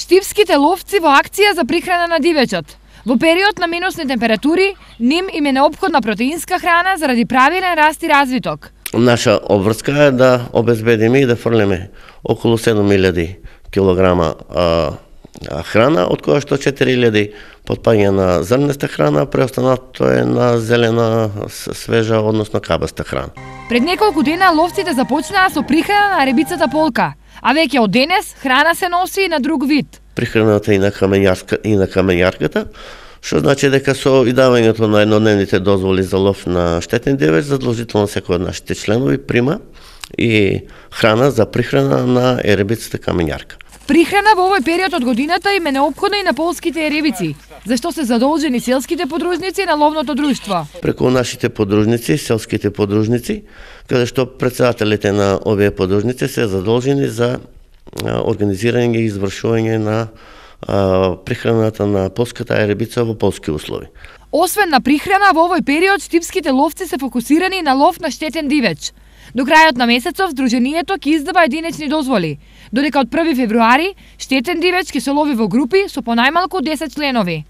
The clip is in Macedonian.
Штипските ловци во акција за прихрана на дивечот. Во период на минусни температури, ним им е неопходна протеинска храна заради правилен раст и развиток. Наша обврска е да обезбедиме и да фрлиме околу 7000 килограма храна, од која што 4000 потпаѓа на зрнеста храна, преостанато е на зелена, свежа, односно кабаста храна. Пред неколку дена ловците започнаа со прихрана на рибицата полка, а веќе од денес храна се носи и на друг вид. Прихраната и на камењарката, што значи дека со идавањето на еднодневните дозволи за лов на штетен дивеч, задолжително секој од нашите членови прима и храна за прихрана на еребицата камењарка. Прихрана во овој период од годината им е неопходна и на полските еребици, зашто се задолжени селските подружници на ловното друштво. Преку нашите подружници, селските подружници, каде што претседателите на овие подружници се задолжени за организирање и извршување на прихраната на полската еребица во полски услови. Освен на прихрана, во овој период штипските ловци се фокусирани на лов на штетен дивеч. До крајот на месецов Сдруженијето ќе издава единечни дозволи, додека од 1 февруари штетен дивеч ќе се лови во групи со понајмалку 10 членови.